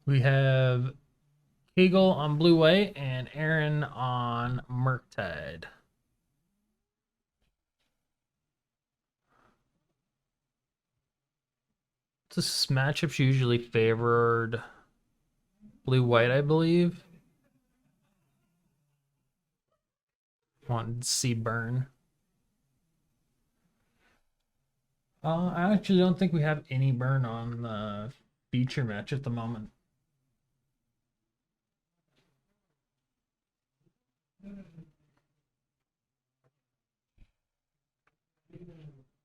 We have Kegel on Blue White and Aaron on Murktide. This matchup's usually favored Blue White, I believe. Wanted to see burn. I actually don't think we have any burn on the feature match at the moment.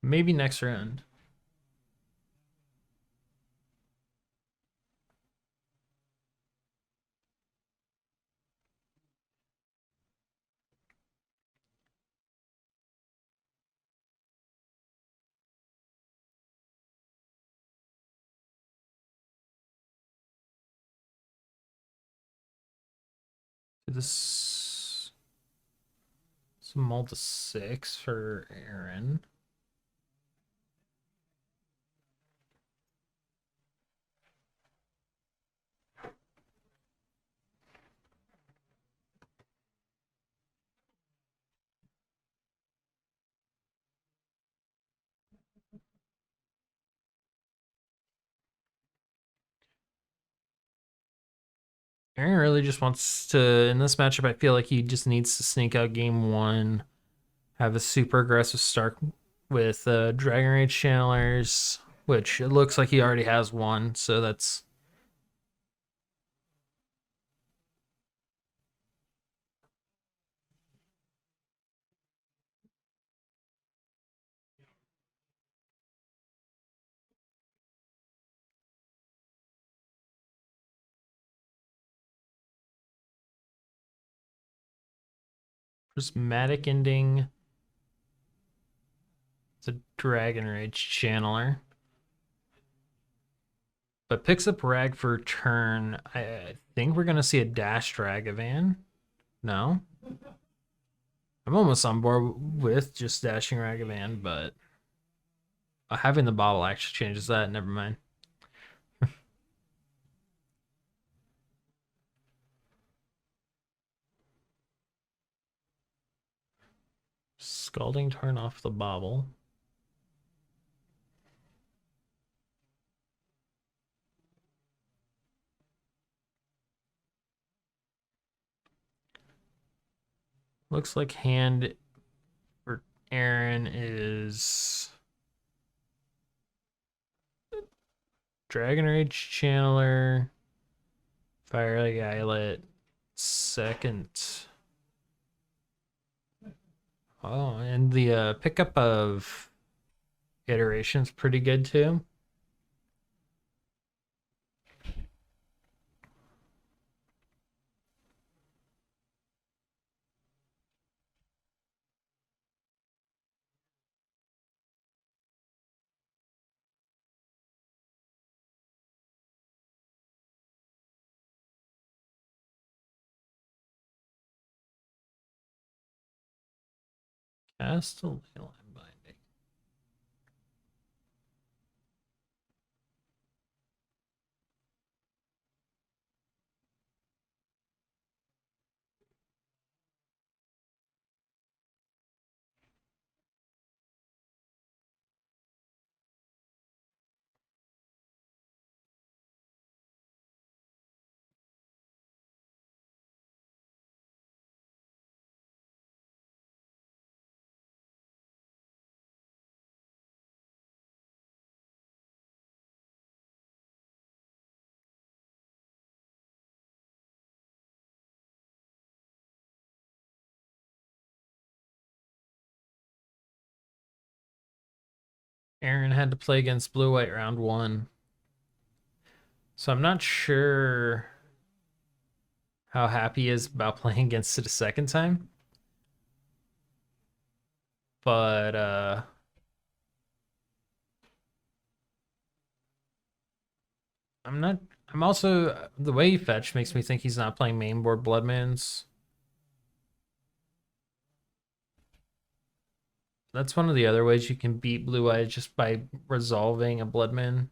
Maybe next round. This is a multi 6 for Aaron. Aaron really just wants to, in this matchup, I feel like he just needs to sneak out game one, have a super aggressive start with Dragon Rage channelers, which it looks like he already has one, so that's prismatic ending. It's a Dragon Rage channeler. But picks up Rag for turn. I think we're going to see a dash Dragavan. No? I'm almost on board with just dashing Ragavan, but having the bottle actually changes that. Never mind. Scalding turn off the bobble. Looks like hand for Aaron is Dragon Rage Channeler, Fire Like Eyelet, second. Oh, and the pickup of iteration's pretty good too. Castle Leyline Binding. Aaron had to play against Blue White round one. So I'm not sure how happy he is about playing against it a second time. But I'm not. I'm also the way he fetched makes me think he's not playing main board Blood Moons. That's one of the other ways you can beat Blue Eyes just by resolving a Blood Moon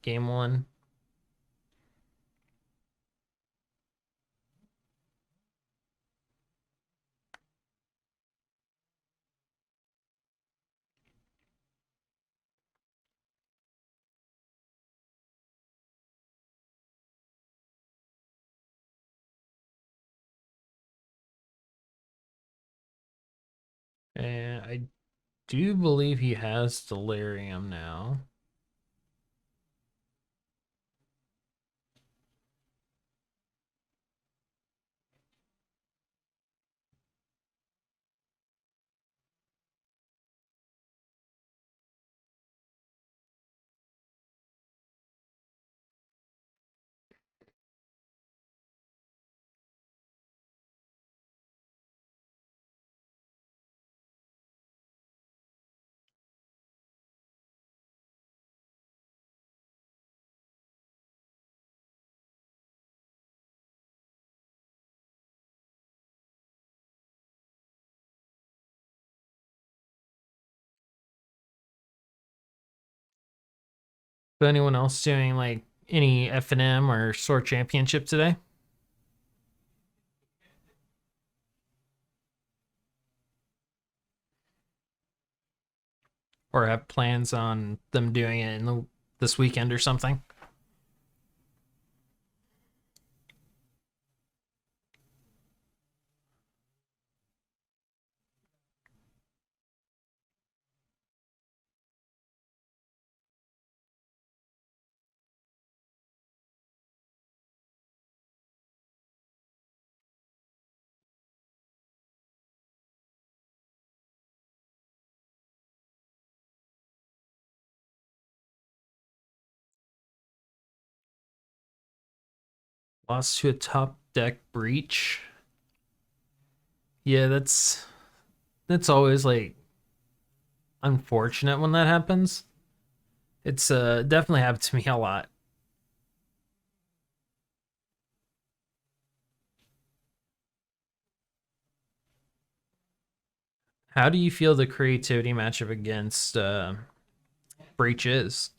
game one. And I do believe he has Delirium now. But anyone else doing like any F&M or Sword Championship today? Or have plans on them doing it this weekend or something? Lost to a top deck breach. Yeah, that's always like unfortunate when that happens. It's definitely happened to me a lot. How do you feel the creativity matchup against breach is?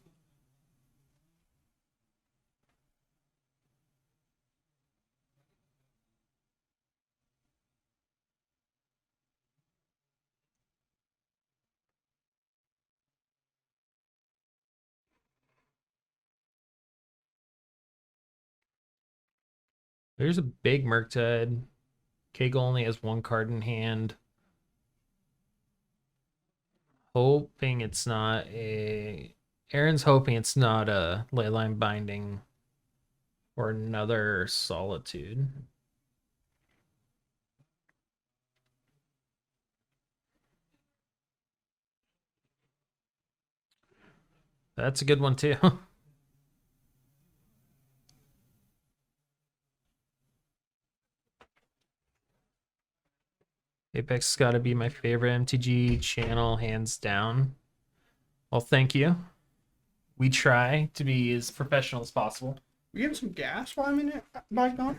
There's a big Murktide. Kegel only has one card in hand. Hoping it's not a. Aaron's hoping it's not a Leyline Binding or another Solitude. That's a good one too. Apex has got to be my favorite MTG channel, hands down. Well, thank you. We try to be as professional as possible. We getting some gas while I'm in it, Mike? On?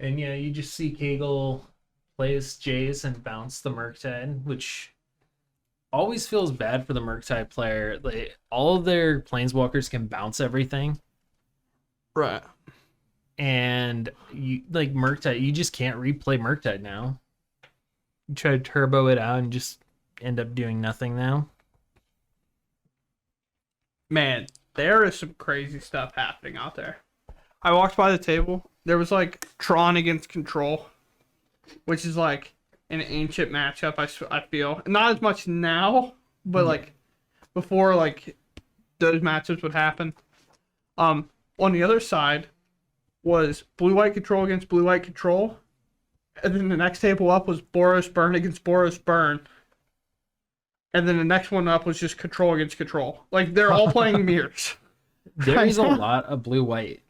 And yeah, you just see Kegel play his Jays and bounce the Murktide, which always feels bad for the Murktide player. Like all of their planeswalkers can bounce everything, Right. and you like Murktide, you just can't replay Murktide now. You try to turbo it out and just end up doing nothing now. Man, there is some crazy stuff happening out there. I walked by the table. There was like Tron against Control, which is like an ancient matchup. I feel not as much now, but like before, like those matchups would happen. On the other side was Blue White Control against Blue White Control, and then the next table up was Boros Burn against Boros Burn. And then the next one up was just Control against Control. Like they're all playing mirrors. There is a lot of blue white.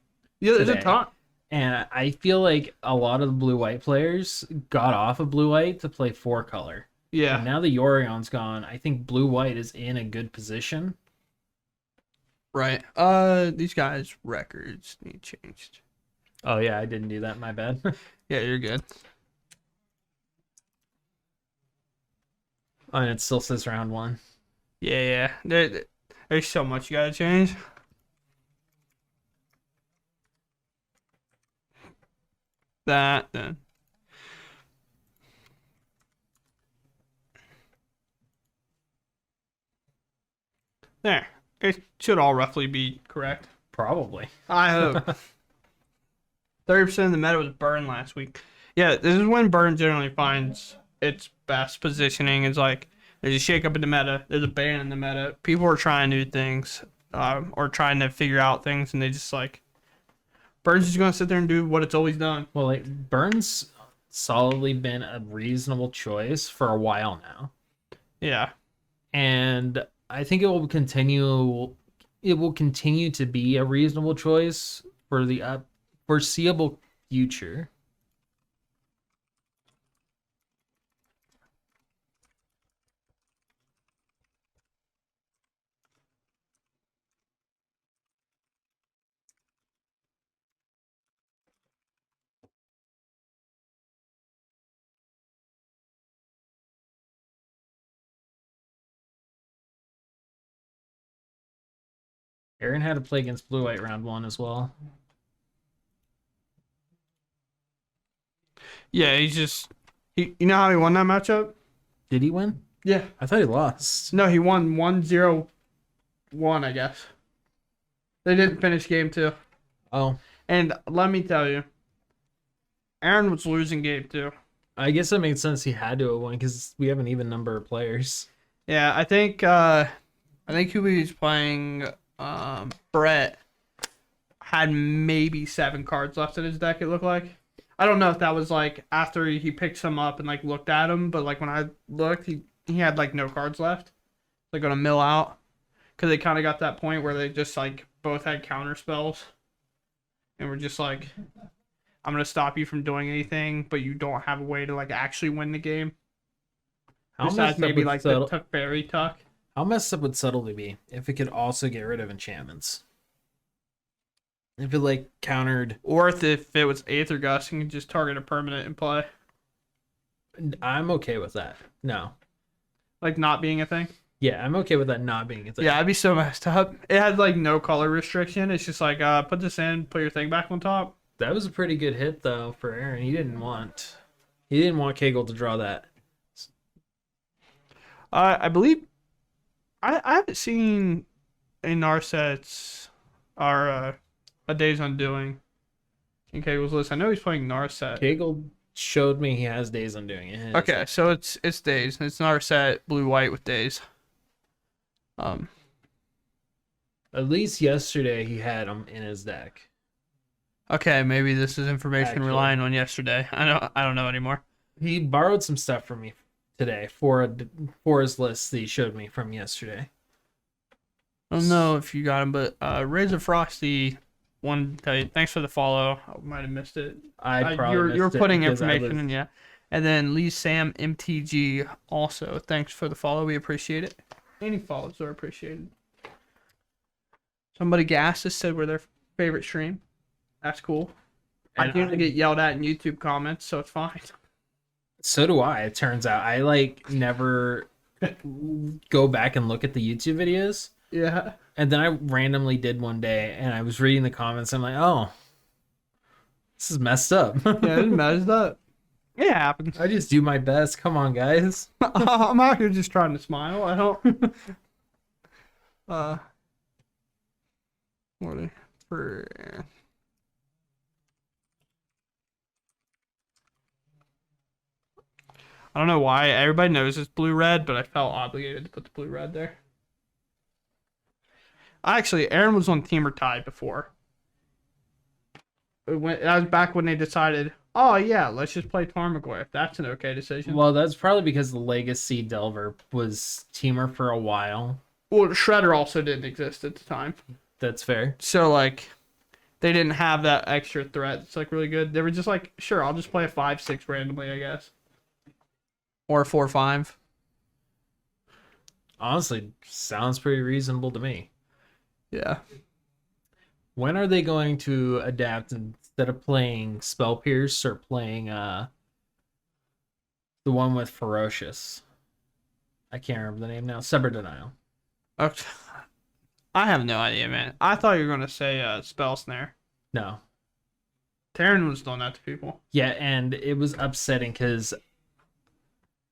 Yeah, there's today. a ton. And I feel like a lot of the blue white players got off of blue white to play 4-color. Yeah. And now the Yorion's gone. I think blue white is in a good position. Right. These guys' records need changed. Oh yeah, I didn't do that. My bad. Yeah, you're good. Oh, and it still says round 1. Yeah. There's so much you gotta change. That then. There. It should all roughly be correct. Probably. I hope. 30% of the meta was burn last week. Yeah, this is when burn generally finds its best positioning. Is like there's a shake up in the meta, there's a ban in the meta. People are trying new things, or trying to figure out things, and they just like burn's just gonna sit there and do what it's always done. Well, like Burns solidly been a reasonable choice for a while now. Yeah. And I think it will continue to be a reasonable choice for the foreseeable future. Aaron had to play against Blue White round 1 as well. Yeah, he's just you know how he won that matchup? Did he win? Yeah. I thought he lost. No, he won 1-0-1, I guess. They didn't finish game 2. Oh, And let me tell you, Aaron was losing game 2. I guess that makes sense. He had to have won because we have an even number of players. Yeah, I think who he was playing, Brett, had maybe 7 cards left in his deck, it looked like. I don't know if that was like after he picked some up and like looked at him, but like when I looked, he had like no cards left. They're gonna mill out because they kind of got that point where they just like both had counter spells, and we're just like, I'm gonna stop you from doing anything, but you don't have a way to like actually win the game. Besides maybe like the Tuck Berry Tuck. How messed up would Subtlety be if it could also get rid of enchantments? If it like countered, Or if it was Aether Gust and you just target a permanent and play. I'm okay with that. No. Like not being a thing. Yeah, I'm okay with that not being a thing. Yeah, I'd be so messed up. It had like no color restriction. It's just like put this in, put your thing back on top. That was a pretty good hit though for Aaron. He didn't want Kegel to draw that. I believe I haven't seen a Narset's or a Day's Undoing in Kegel's list. I know he's playing Narset. Kegel showed me he has Days Undoing it. Okay, so it's Days. It's Narset blue white with Days. At least yesterday he had them in his deck. Okay, maybe this is information Actually. relying on yesterday. I don't know anymore. He borrowed some stuff from me today for his list that he showed me from yesterday. I don't know if you got him, but Razor Frosty wanted to tell you thanks for the follow. I might have missed it. I probably you're missed it putting because I information was- in, yeah. And then Lee Sam MTG also thanks for the follow. We appreciate it. Any follows are appreciated. Somebody gassed us, said we're their favorite stream. That's cool. I And usually get yelled at in YouTube comments, so it's fine. So do I. It turns out I like never go back and look at the YouTube videos. Yeah. And then I randomly did one day, and I was reading the comments. And I'm like, oh, this is messed up. Yeah, it's messed up. It happens. I just do my best. Come on, guys. I'm out here just trying to smile. I don't. What for? I don't know why. Everybody knows it's blue red, but I felt obligated to put the blue red there. Actually, Aaron was on Murktide before. That was back when they decided, oh yeah, let's just play Tarmogoyf. That's an okay decision. Well, that's probably because the Legacy Delver was teamer for a while. Well, Shredder also didn't exist at the time. That's fair. So, like, they didn't have that extra threat. It's, like, really good. They were just like, sure, I'll just play a 5-6 randomly, I guess. Or a 4-5. Honestly, sounds pretty reasonable to me. Yeah. When are they going to adapt instead of playing Spell Pierce or playing the one with Ferocious? I can't remember the name now. Sever Denial. Okay. I have no idea, man. I thought you were going to say Spell Snare. No. Terran was doing that to people. Yeah, and it was upsetting because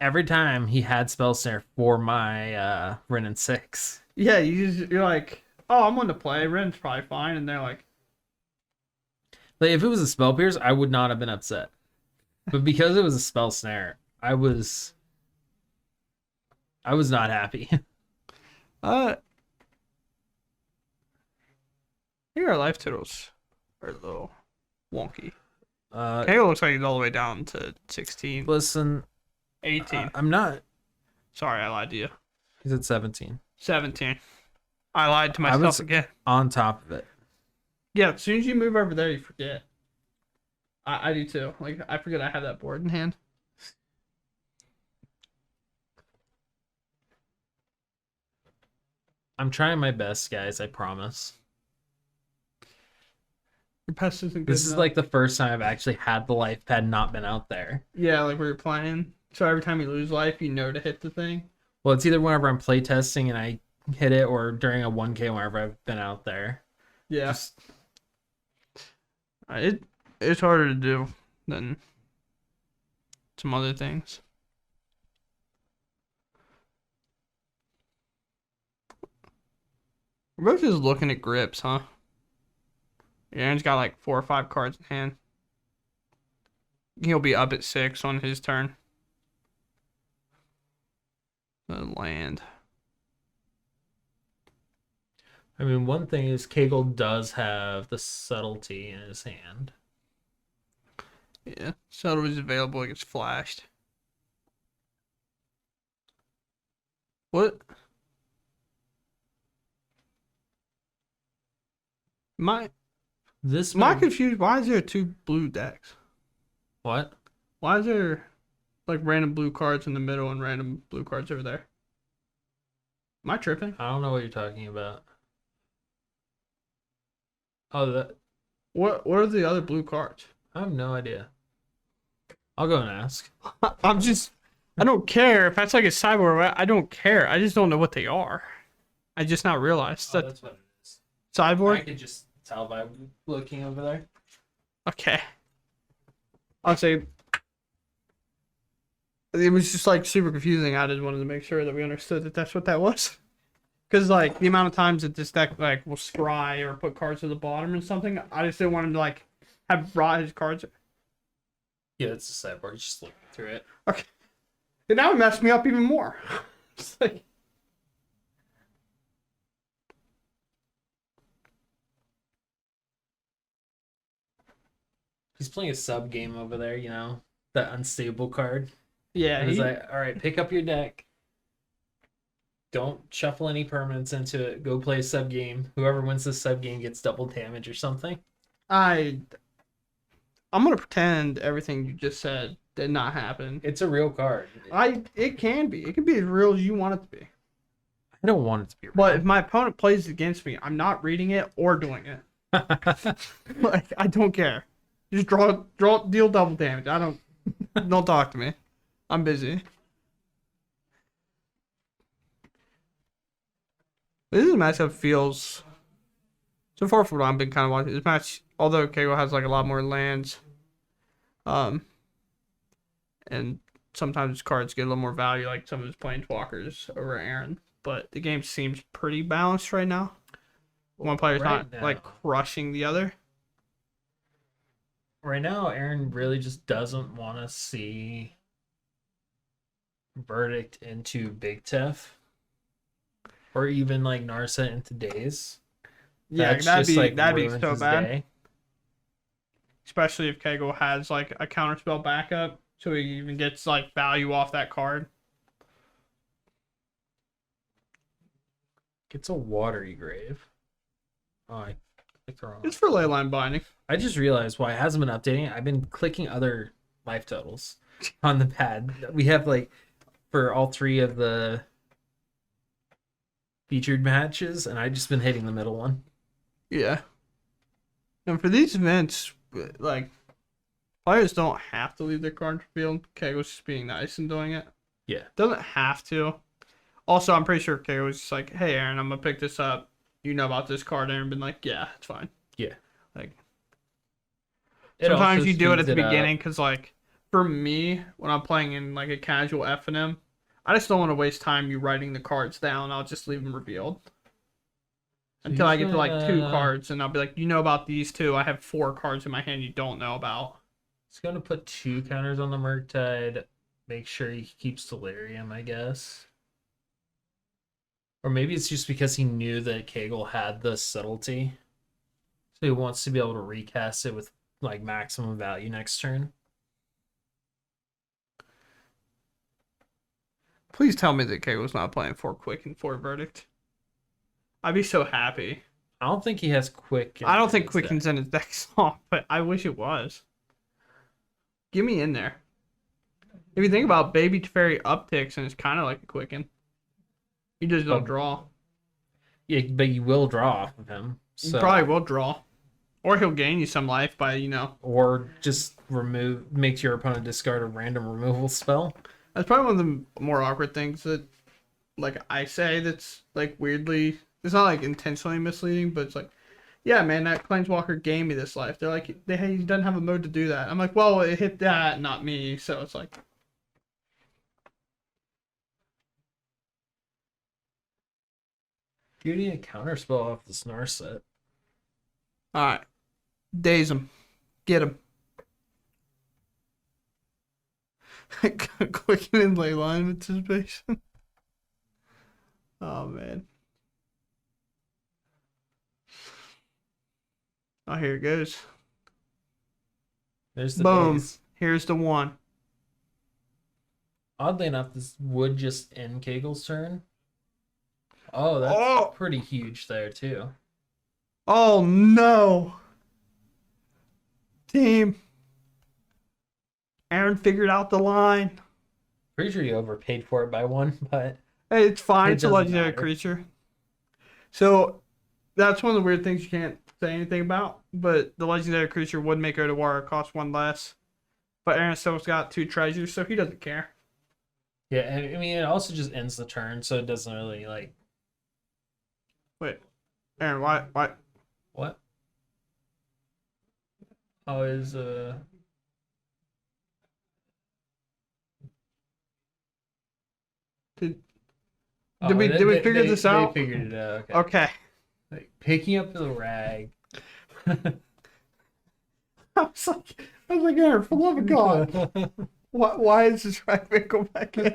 every time he had Spell Snare for my Ren and 6. Yeah, you're like, oh, I'm going to play. Ren's probably fine. And they're like, Like if it was a spell pierce, I would not have been upset. But because it was a spell snare, I was not happy. Uh, here our life totals are a little wonky. KO looks like he's all the way down to 16, Listen, 18. I'm not. Sorry, I lied to you. He's at 17. 17. I lied to myself was again. on top of it. Yeah, as soon as you move over there, you forget. I do too. Like, I forget I have that board in hand. I'm trying my best, guys. I promise. Your pest isn't good This is enough. like the first time I've actually had the life pad not been out there. Yeah, like where you're playing. So every time you lose life, you know to hit the thing. Well, it's either whenever I'm playtesting and I hit it, or during a 1K whenever I've been out there. Yeah. Just, It's harder to do than some other things. We're both just looking at grips, huh? Aaron's got like 4 or 5 cards in hand. He'll be up at 6 on his turn. The land. I mean, one thing is Kegel does have the subtlety in his hand. Yeah, so it was available. It gets flashed. What? This Am I might- confused? Why is there 2 blue decks? What? Why is there like random blue cards in the middle and random blue cards over there? Am I tripping? I don't know what you're talking about. Oh, that What are the other blue cards? I have no idea. I'll go and ask. I don't care if that's like a sideboard. I don't care. I just don't know what they are. I just not realized that That's what it is. sideboard. I could just tell by looking over there. Okay. I'll say it was just like super confusing. I just wanted to make sure that we understood that that's what that was. Because like the amount of times that this deck like will scry or put cards to the bottom or something, I just didn't want him to like have brought his cards. Yeah, it's a sideboard. Just look through it. Okay. And now it messed me up even more. It's like He's playing a sub game over there, you know, that unstable card. yeah, And he's like, all right, pick up your deck. Don't shuffle any permanents into it. Go play a sub game. Whoever wins this sub game gets double damage or something. I'm gonna pretend everything you just said did not happen. It's a real card. It can be. It can be as real as you want it to be. I don't want it to be real. But if my opponent plays against me, I'm not reading it or doing it. Like I don't care. Just deal double damage. Don't talk to me. I'm busy. This matchup feels so far from what I've been kind of watching. This match, although Kegel has like a lot more lands, and sometimes his cards get a little more value, like some of his planeswalkers over Aaron. But the game seems pretty balanced right now. One player's Right not like now. crushing the other. Right now, Aaron really just doesn't want to see Verdict into Big Tef. Or even like Narset into Days. Yeah, That's that'd just, be ruins so his bad. day. Especially if Kegel has like a counterspell backup, so he even gets like value off that card. Gets a watery grave. Oh, I clicked the wrong It's for leyline binding. I just realized why it hasn't been updating. I've been clicking other life totals on the pad. We have like for all 3 of the featured matches, and I've just been hitting the middle one. Yeah. And for these events, like players don't have to leave their card field. Kegel's just being nice and doing it. Yeah. Doesn't have to. Also, I'm pretty sure Kegel was just like, "Hey, Aaron, I'm gonna pick this up. You know about this card?" Aaron been like, "Yeah, it's fine." Yeah. Like It sometimes also you do it at the speeds up. beginning because, like, for me, when I'm playing in like a casual FNM, I just don't want to waste time you writing the cards down. I'll just leave them revealed. until I get to like 2 usually, cards, and I'll be like, you know about these 2. I have 4 cards in my hand you don't know about. It's going to put 2 counters on the Murktide. Make sure he keeps Delirium, I guess. Or maybe it's just because he knew that Kegel had the subtlety. So he wants to be able to recast it with like maximum value next turn. Please tell me that Kegel's not playing 4 quick and 4 verdict. I'd be so happy. I don't think he has quick. I don't think Quicken's in his deck song, but I wish it was. Get me in there. If you think about Baby Teferi upticks, and it's kind of like a Quicken. You just don't draw. Yeah, but you will draw off of him. So. You probably will draw. Or he'll gain you some life by, Or just makes your opponent discard a random removal spell. That's probably one of the more awkward things that, like, I say that's, like, weirdly... It's not, like, intentionally misleading, but it's like, yeah, man, that Planeswalker gave me this life. They're like, he doesn't have a mode to do that. I'm like, well, it hit that, not me. So it's like... You need a counterspell off the Snar set. Alright. Daze him. Get him. Quicken and Leyline anticipation. Oh, man. Oh, here it goes. There's the Boom. base. Here's the 1. Oddly enough, this would just end Kegel's turn. Oh, that's pretty huge there, too. Oh, no. Team. Aaron figured out the line. Pretty sure you overpaid for it by 1, but... Hey, it's fine. It It's a doesn't legendary matter. creature. So, that's one of the weird things you can't say anything about. But the legendary creature would make Odawara cost 1 less. But Aaron still's got 2 treasures, so he doesn't care. Yeah, I mean, it also just ends the turn, so it doesn't really, like... Wait. Aaron, why? What? Oh, is, Did we figure this out? They figured it out, okay. Okay. Like, picking up the rag... I was like, Aaron, for the love of God. Why is this Ragman go back in?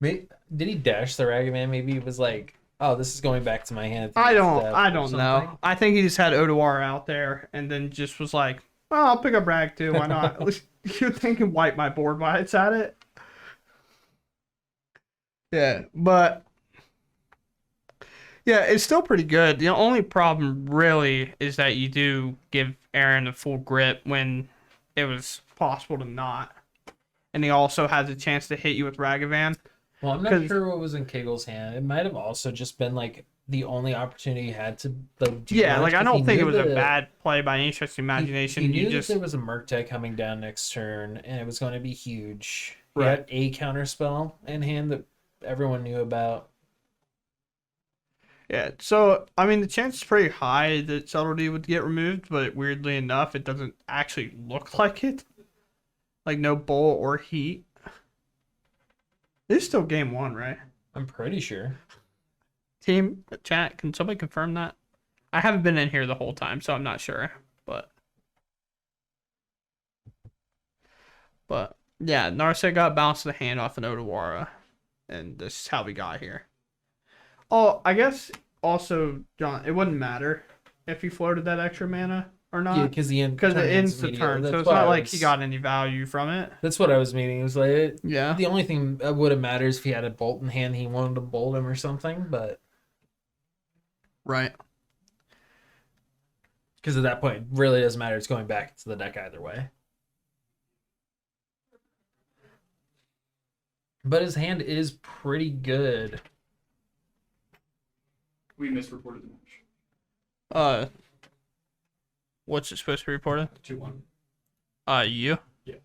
Did he dash the Ragavan? Maybe he was like, "Oh, this is going back to my hand." I don't know. I think he just had Odawara out there and then just was like, "Oh, I'll pick up Rag too. Why not?" At least you think and wipe my board while it's at it. Yeah, but yeah, it's still pretty good. The only problem really is that you do give Aaron a full grip when it was possible to not. And he also has a chance to hit you with Ragavan. Well, I'm not sure what was in Kegel's hand. It might have also just been like the only opportunity he had to like do Yeah, like I don't think it was a a bad play by any stretch of the imagination. He knew that there was a Murktide coming down next turn, and it was going to be huge. He Right. had a counterspell in hand that everyone knew about. Yeah, so I mean the chance is pretty high that subtlety would get removed, but weirdly enough, it doesn't actually look like it. Like no bowl or heat. It's still game 1, right? I'm pretty sure. Team chat, can somebody confirm that? I haven't been in here the whole time, so I'm not sure. But yeah, Narset got bounced the hand off an Odawara, and this is how we got here. Oh, I guess also, John, it wouldn't matter if he floated that extra mana or not. Yeah, because Because it ends the turn, so it's not like he got any value from it. That's what I was meaning. It was like Yeah. the only thing that would have mattered is if he had a bolt in hand, he wanted to bolt him or something, but Right. because at that point, it really doesn't matter. It's going back to the deck either way. But his hand is pretty good. We misreported the match. What's it supposed to be reported? 2-1. You? Yeah.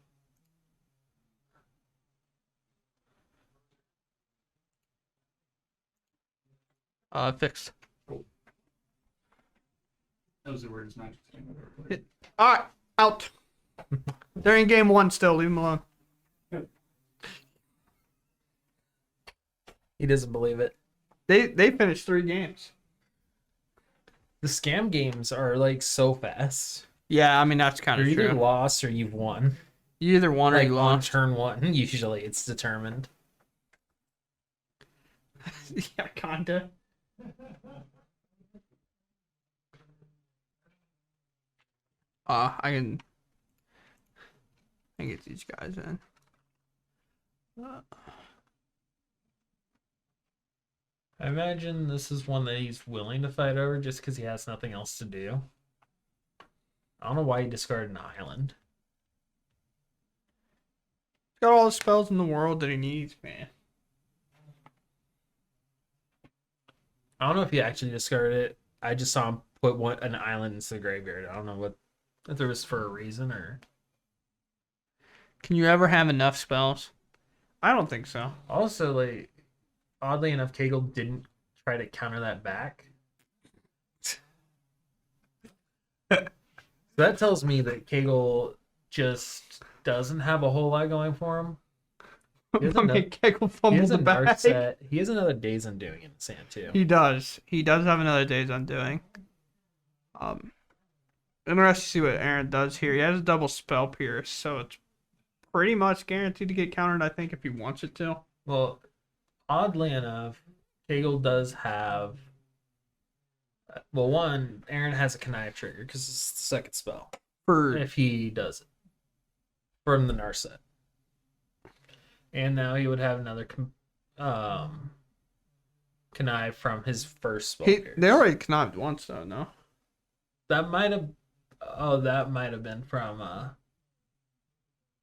Fixed. That was the weirdest match. I've ever played. Alright, out. They're in game 1 still, leave them alone. He doesn't believe it. They finished 3 games. The scam games are like so fast. Yeah, I mean that's kind You're of either true. lost or you've won. You either won or Like you on lost. turn one, usually it's determined. Yeah, kinda. I can get these guys in. I imagine this is one that he's willing to fight over just because he has nothing else to do. I don't know why he discarded an island. He's got all the spells in the world that he needs, man. I don't know if he actually discarded it. I just saw him put an island into the graveyard. I don't know if it was for a reason or. Can you ever have enough spells? I don't think so. Also, like, oddly enough, Kegel didn't try to counter that back. That tells me that Kegel just doesn't have a whole lot going for him. He has I mean, Kegel He fumbled has the a bag. Narset. He has another Days Undoing in his hand too. He does. He does have another Days Undoing. Interesting to see what Aaron does here. He has a double spell pierce, so it's pretty much guaranteed to get countered, I think, if he wants it to. Well, oddly enough, Kegel does have. Well, one, Aaron has a connive trigger because it's the second spell. For If he does it from the Narset. And now he would have another connive from his first spell. they already connived once, though, no? That might have. Oh, that might have been from.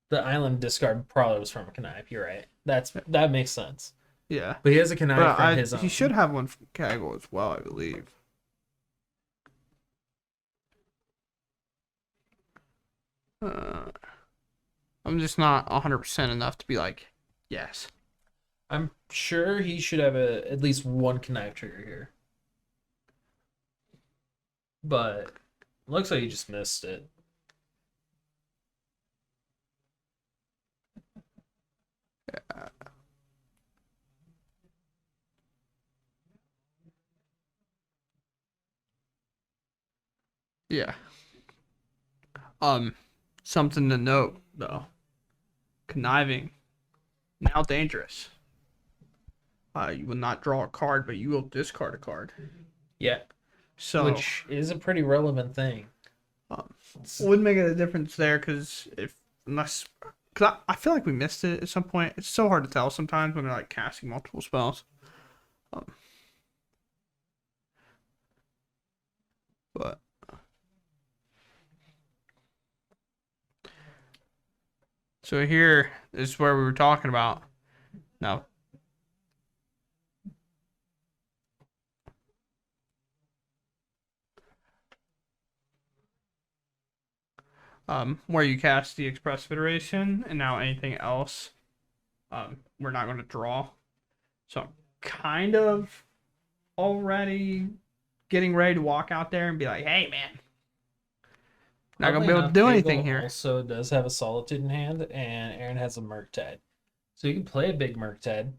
The island discard probably was from a connive. You're right. That makes sense. Yeah. But he has a connive But from his own. he should have one from Kegel as well, I believe. I'm just not 100% enough to be like, yes. I'm sure he should have at least one connive trigger here. But looks like he just missed it. Yeah. Something to note though. Conniving, now dangerous. You will not draw a card, but you will discard a card. Yeah. So, Which is a pretty relevant thing. would make a difference there because I feel like we missed it at some point. It's so hard to tell sometimes when they're like casting multiple spells. But so here is where we were talking about. Now, where you cast the Express Federation, and now anything else, we're not going to draw. So I'm kind of already getting ready to walk out there and be like, "Hey, man, not gonna be able to do anything here." Also does have a Solitude in hand, and Aaron has a Murktide. So you can play a big Murktide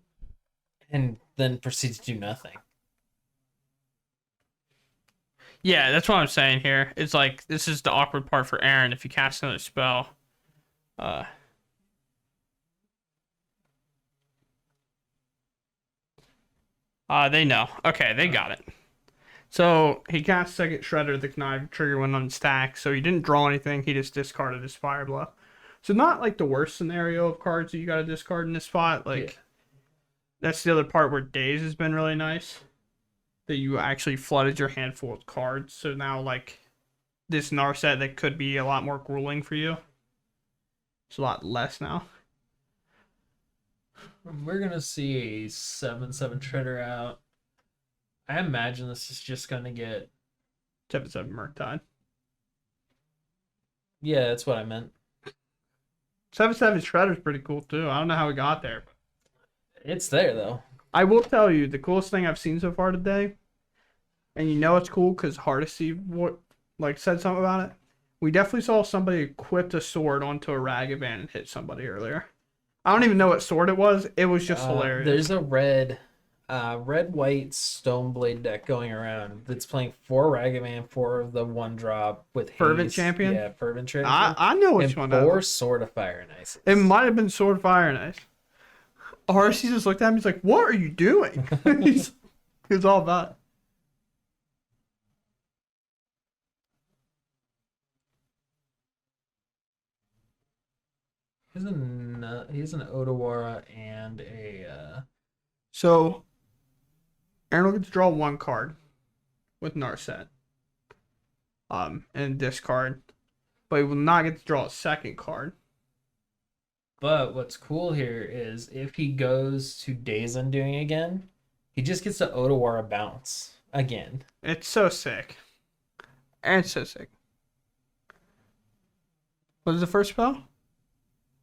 and then proceed to do nothing. Yeah, that's what I'm saying here. It's like this is the awkward part for Aaron if you cast another spell. They know. Okay, they got it. So he cast second Shredder, the Knife trigger went unstacked, so he didn't draw anything, he just discarded his Fire Blow. So not like the worst scenario of cards that you gotta discard in this spot. Like that's the other part where Days has been really nice. That you actually flooded your hand full of cards. So now like this Narset that could be a lot more grueling for you. It's a lot less now. We're gonna see a 7/7 Shredder out. I imagine this is just gonna get 7/7 Murktide. Yeah, that's what I meant. 7/7 Shredder's pretty cool too. I don't know how we got there. It's there though. I will tell you the coolest thing I've seen so far today, and you know it's cool because Hardesty said something about it. We definitely saw somebody equip a sword onto a Ragavan and hit somebody earlier. I don't even know what sword it was. It was just hilarious. There's a red red white Stoneblade deck going around that's playing 4 Ragavan, 4 of the 1-drop with Fervent haste. Champion? Yeah, Fervent Champion. I know which and one that 4 was. Sword of Fire and Ice. It might have been Sword Fire and Ice. RC just looked at me. He's like, "What are you doing?" He's all about it. He's an Otawara and a So, Aaron will get to draw 1 card with Narset. And discard. But he will not get to draw a 2nd card. But what's cool here is if he goes to Days Undoing again, he just gets the Otawara bounce again. It's so sick. And so sick. What is the first spell?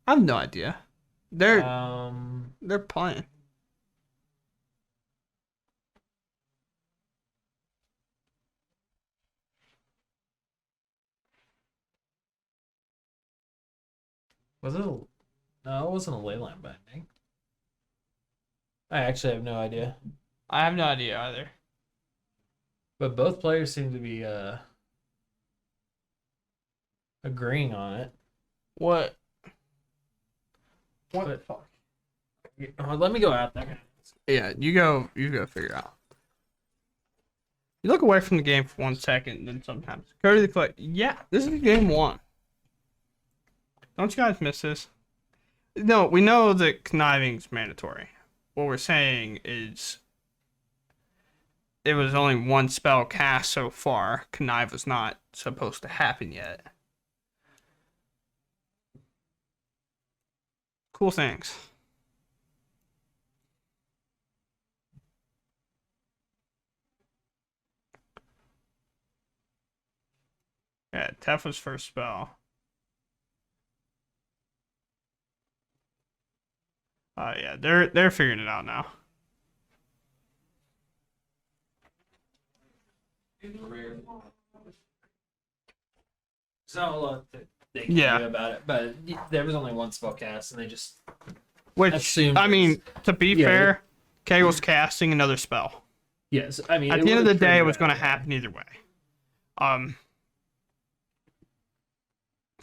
I have no idea. They're playing. Was it? No, it wasn't a Leyline Binding. I actually have no idea. I have no idea either. But both players seem to be agreeing on it. What? What the fuck? Let me go out there. Yeah, you go figure out. You look away from the game for 1 second, and then sometimes go to the clip. Yeah, this is game 1. Don't you guys miss this? No, we know that conniving's mandatory. What we're saying is it was only 1 spell cast so far. Connive was not supposed to happen yet. Cool things. Yeah, Tefla's first spell. Yeah, they're figuring it out now. There's not a lot that they can Yeah. do about it, but there was only 1 spell cast, and they just Which, assumed I mean, to be Yeah, fair, Kay was casting another spell. yes. I mean, At it the end of the would've day, it triggered was going to that. happen either way.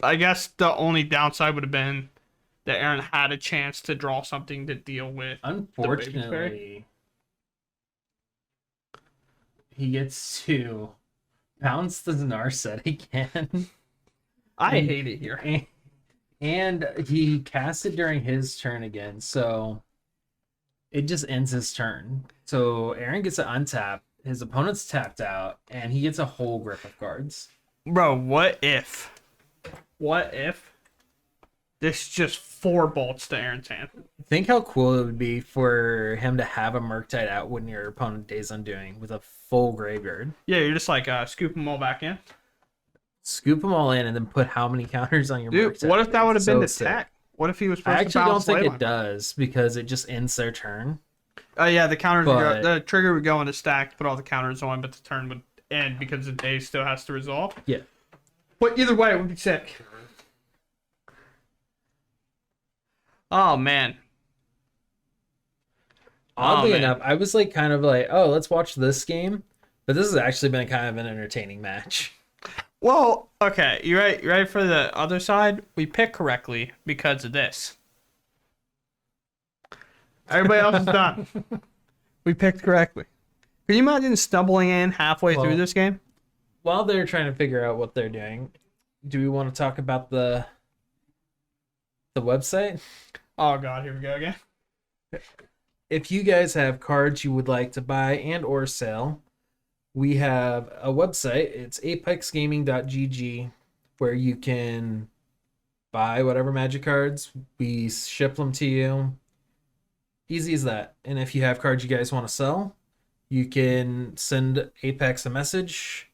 I guess the only downside would have been that Aaron had a chance to draw something to deal with. Unfortunately, he gets to bounce the Narset again. I hate it here. And he casts it during his turn again, so it just ends his turn. So Aaron gets to untap, his opponent's tapped out, and he gets a whole grip of cards. Bro, what if this just 4 bolts to Aaron's hand? Think how cool it would be for him to have a Murktide out when your opponent Days Undoing with a full graveyard. Yeah, you're just like scoop them all back in. Scoop them all in and then put how many counters on your Dude, Murktide. what if that would have been the It's so sick. tech? What if he was I supposed to actually don't bounce think Leyline? it does because it just ends their turn. Yeah, the counters would But- go, the trigger would go into stack, put all the counters on, but the turn would end because the day still has to resolve. Yeah. But either way, it would be sick. Oh man. Oddly man. enough, I was like kind of like, oh, let's watch this game. But this has actually been kind of an entertaining match. Well, okay, you ready for the other side? We picked correctly because of this. Everybody else is done. We picked correctly. Can you imagine stumbling in halfway Well- through this game? While they're trying to figure out what they're doing, do we want to talk about the website? Oh god, here we go again. If you guys have cards you would like to buy and or sell, we have a website. It's apexgaming.gg where you can buy whatever Magic cards. We ship them to you. Easy as that. And if you have cards you guys want to sell, you can send Apex a message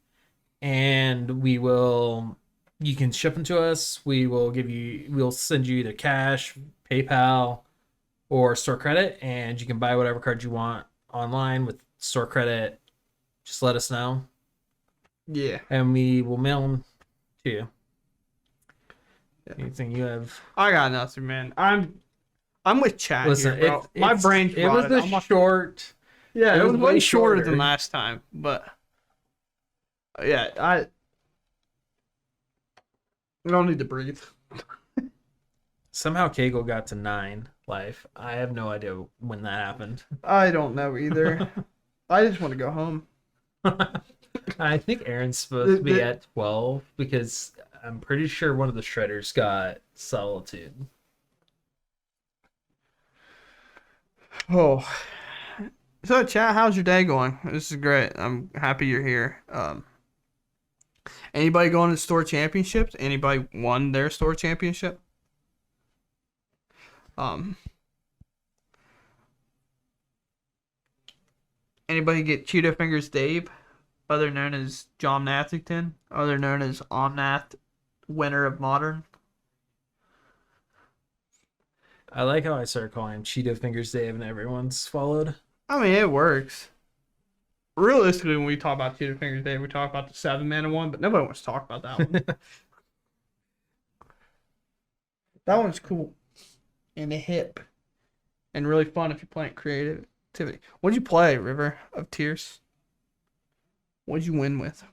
and you can ship them to us. We'll send you either cash, PayPal, or store credit, and you can buy whatever card you want online with store credit. Just let us know, Yeah. and we will mail them to you. Yeah. Anything you have? I got nothing, man. I'm with Chad Listen, here, bro. My brain's it was rotted. a short Yeah, it was way shorter than shorter. last time, but yeah, I don't need to breathe. Somehow Kegel got to 9 life. I have no idea when that happened. I don't know either. I just want to go home. I think Aaron's supposed to be The- at 12 because I'm pretty sure one of the shredders got solitude. Oh, so chat, how's your day going? This is great. I'm happy you're here. Anybody going to store championships? Anybody won their store championship? Um, Anybody get Cheetah Fingers Dave, other known as John Nathington, other known as Omnath, winner of Modern? I like how I started calling him Cheeto Fingers Dave and everyone's followed. I mean, it works. Realistically, when we talk about Cheetah Fingers Dave, we talk about the 7-mana one, but nobody wants to talk about that one. That one's cool and hip and really fun if you're playing creativity. What'd you play, River of Tears? What'd you win with?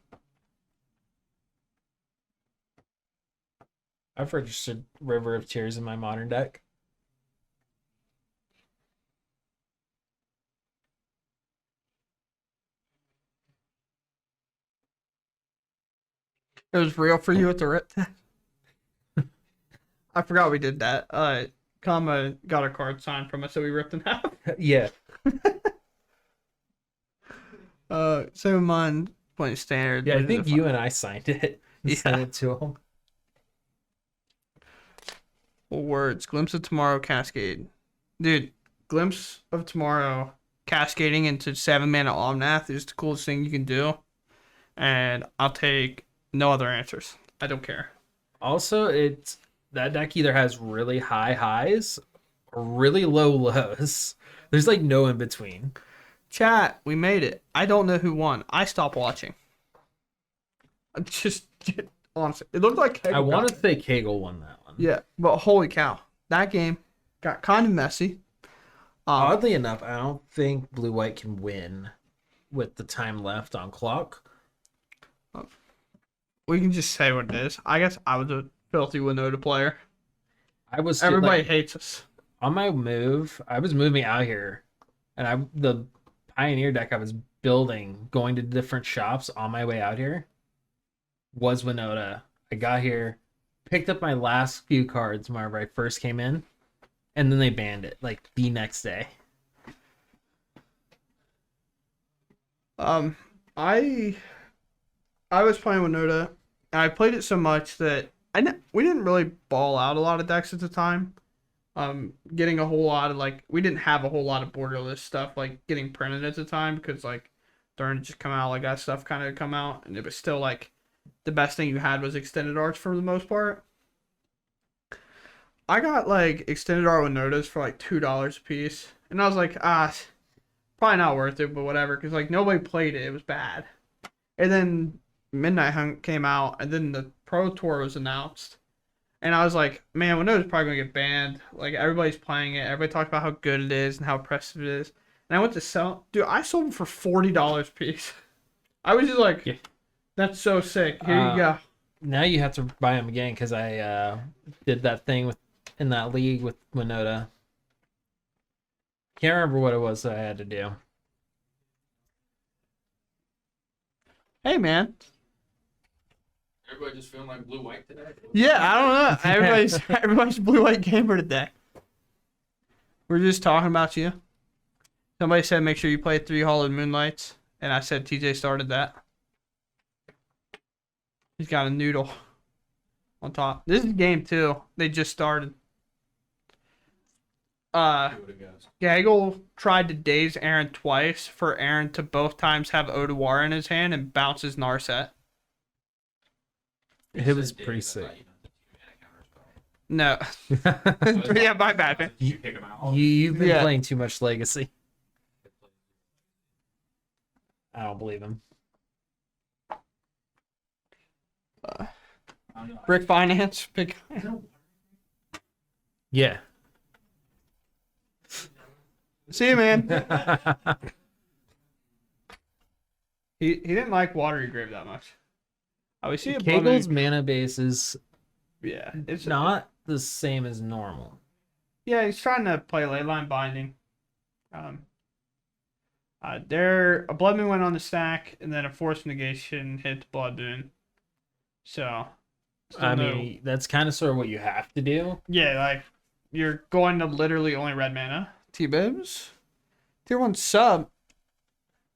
I've registered River of Tears in my modern deck. It was real for you at the rip. I forgot we did that. Kama got a card signed from us, so we ripped in half. Yeah. Same mine playing standard. Yeah, I which is think a you fun- and I signed it. Yeah. Sent it to him. Well, words. Glimpse of Tomorrow Cascade. Dude, Glimpse of Tomorrow cascading into 7-mana Omnath is the coolest thing you can do. And I'll take no other answers. I don't care. Also, it's that deck either has really high highs or really low lows. There's like no in between. Chat, we made it. I don't know who won. I stopped watching. I'm just honestly, it looked like I Kegel want got to say Kegel won that one. Yeah, but holy cow, that game got kind of messy. Oddly enough, I don't think Blue White can win with the time left on clock. We can just say what it is. I guess I was a filthy Winota player. I was Everybody like, hates us. on my move. I was moving out here, and the Pioneer deck I was building, going to different shops on my way out here, was Winota. I got here, picked up my last few cards whenever I first came in, and then they banned it like the next day. I was playing Winota, and I played it so much that we didn't really ball out a lot of decks at the time. Getting a whole lot of we didn't have a whole lot of borderless stuff like getting printed at the time because during it just come out that stuff kind of come out, and it was still the best thing you had was extended arts for the most part. I got extended art with notas for $2 a piece, and I was like, probably not worth it, but whatever, because nobody played it. It was bad. And then Midnight Hunt came out, and then the Pro Tour was announced, and I was like, man, Winota's probably gonna get banned. Everybody's playing it. Everybody talks about how good it is and how impressive it is. And I went to sell, dude. I sold them for $40 a piece. I was just like, Yeah. That's so sick. Here you go. Now you have to buy them again because I did that thing in that league with Winota. Can't remember what it was that I had to do. Hey, man. Everybody just feeling like blue white today? Yeah, I don't know. Everybody's blue white gamer today. We're just talking about you. Somebody said make sure you play 3 Hollowed Moonlights, and I said TJ started that. He's got a noodle on top. This is game 2. They just started. Gaggle tried to daze Aaron twice for Aaron to both times have Odawara in his hand and bounces Narset. It was pretty sick. No. Yeah, my bad, man. You pick them out. You've been Yeah. playing too much Legacy. I don't believe him. Brick Finance. Big. Yeah. See you, man. He didn't like watery grave that much. I would see a Kegel's mana base is yeah, it's not the same as normal. Yeah, he's trying to play ley line binding. There a blood moon went on the stack, and then a force negation hit the blood moon. So, I mean, that's kind of sort of what you have to do. yeah, like you're going to literally only red mana. T-Bibs, tier 1 sub.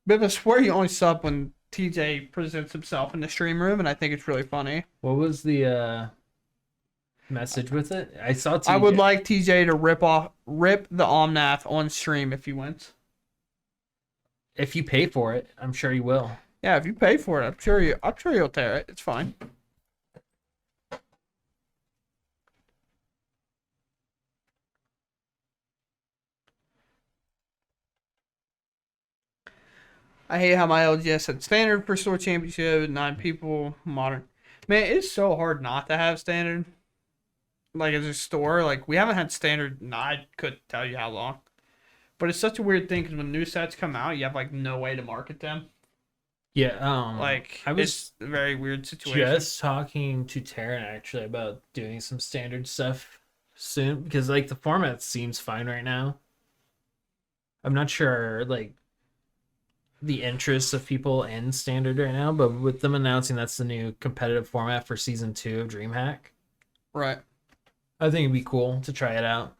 Bib, I swear you only sub when TJ presents himself in the stream room, and I think it's really funny. What was the message with it? I saw TJ. I would like TJ to rip the Omnath on stream if he wins. If you pay for it, I'm sure you will. Yeah, if you pay for it, I'm sure you'll tear it. It's fine. I hate how my LGS said standard for store championship, 9 people, modern. Man, it's so hard not to have standard. Like as a store, like we haven't had standard. I couldn't tell you how long. But it's such a weird thing because when new sets come out, you have like no way to market them. Yeah, Like I was it's a very weird situation. just talking to Taryn actually about doing some standard stuff soon because like the format seems fine right now. I'm not sure like the interests of people in standard right now, but with them announcing that's the new competitive format for season 2 of DreamHack, Right. I think it'd be cool to try it out.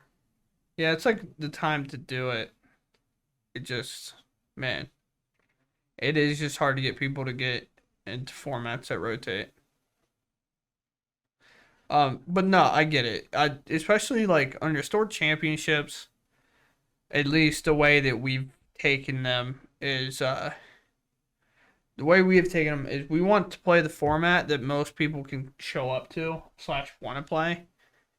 Yeah, it's like the time to do it. It just, man, it is just hard to get people to get into formats that rotate. But no, I get it. Especially like on your store championships, at least the way that we've taken them is the way we have taken them is we want to play the format that most people can show up to / want to play.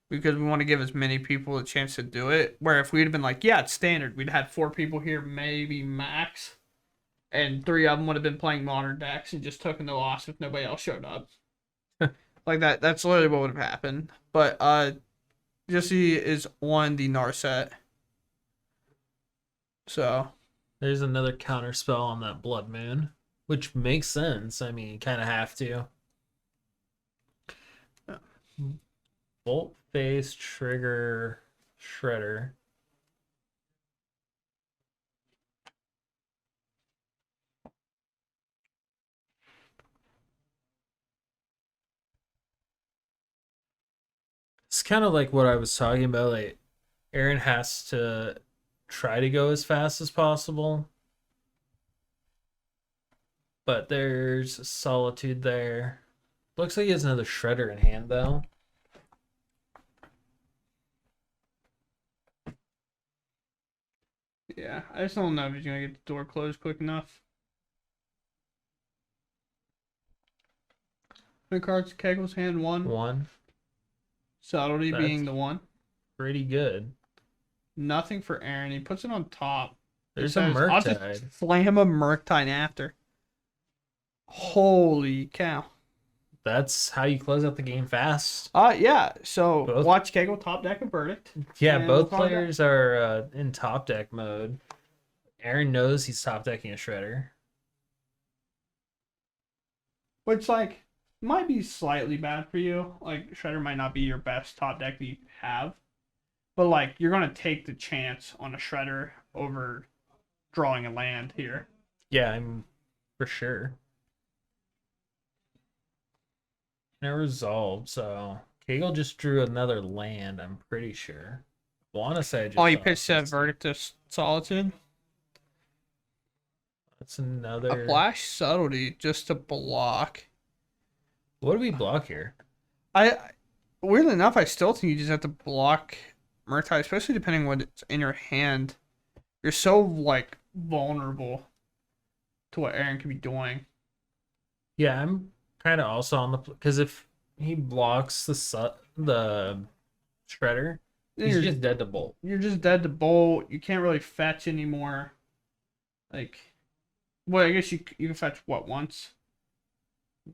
Because we want to give as many people a chance to do it. Where if we'd have been like, yeah, it's standard, we'd had 4 people here, maybe max, and 3 of them would have been playing modern decks and just taken the loss if nobody else showed up. Like that. That's literally what would have happened. But Jesse is on the Narset. So There's another counter spell on that Blood Moon, which makes sense. I mean, you kind of have to. Yeah. Bolt face trigger shredder. It's kind of like what I was talking about. Like, Aaron has to try to go as fast as possible, but there's Solitude there. Looks like he has another shredder in hand though. yeah, I just don't know if he's gonna get the door closed quick enough. How many cards? Kegel's hand 1. One. Subtlety That's- being the 1. Pretty good. Nothing for Aaron. He puts it on top. There's It a says, I'll Murktide. just slam a Murktide after. Holy cow. That's how you close out the game fast. Yeah. So Both- watch Kegel top deck a verdict. Yeah, And both we'll call it players are in top deck mode. Aaron knows he's top decking a shredder. Which like might be slightly bad for you. Like Shredder might not be your best top deck that you have. But like you're gonna take the chance on a Shredder over drawing a land here. Yeah, I'm for sure. And it resolved, so Kegel just drew another land, I'm pretty sure. I want to say I just Oh, you saw pitched a this. verdict of Solitude. That's another. A flash subtlety just to block. What do we block here? I weirdly enough, I still think you just have to block Murktide, especially depending on what's in your hand. You're so like vulnerable to what Aaron could be doing. Yeah, I'm kind of also on the because if he blocks the shredder, he's You're, just dead to bolt. you're just dead to bolt. You can't really fetch anymore. Like, well, I guess you can fetch what once,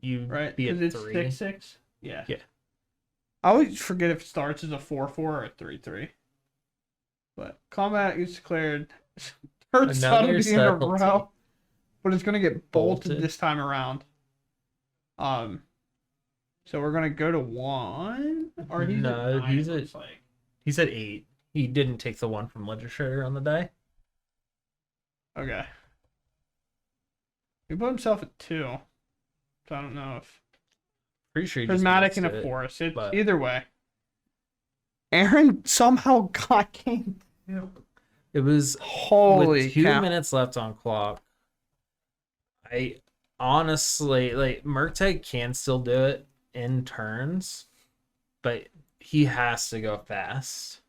You right? be at Because it's 3. 6/6. Yeah. Yeah. I always forget if it starts as a 4/4 or a 3/3. But combat is declared. Third Another subtlety in a subtlety. row. but it's gonna get bolted Bolted. this time around. So we're gonna go to 1, or he's No, at 9, he's at- looks like. He's at 8. He didn't take the one from Legislator on the die. Okay. He put himself at 2, so I don't know if Pretty sure he just prismatic and missed a it, forest. It's but- either way. Aaron somehow got king. It was Holy with 2 cow. minutes left on clock. I honestly like Murktide can still do it in turns, but he has to go fast.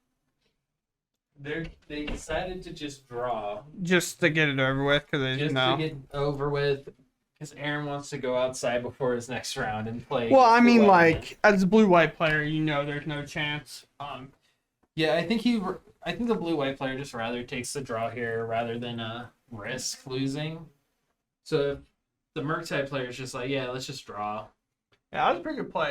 They decided to just draw Just to get it over with, because just know. to get over with, because Aaron wants to go outside before his next round and play. Well, I mean, blue-white like, as a blue-white player, you know there's no chance. yeah, I think the blue-white player just rather takes the draw here rather than risk losing. So the Murktide player is just like, yeah, let's just draw. Yeah, that was a pretty good play.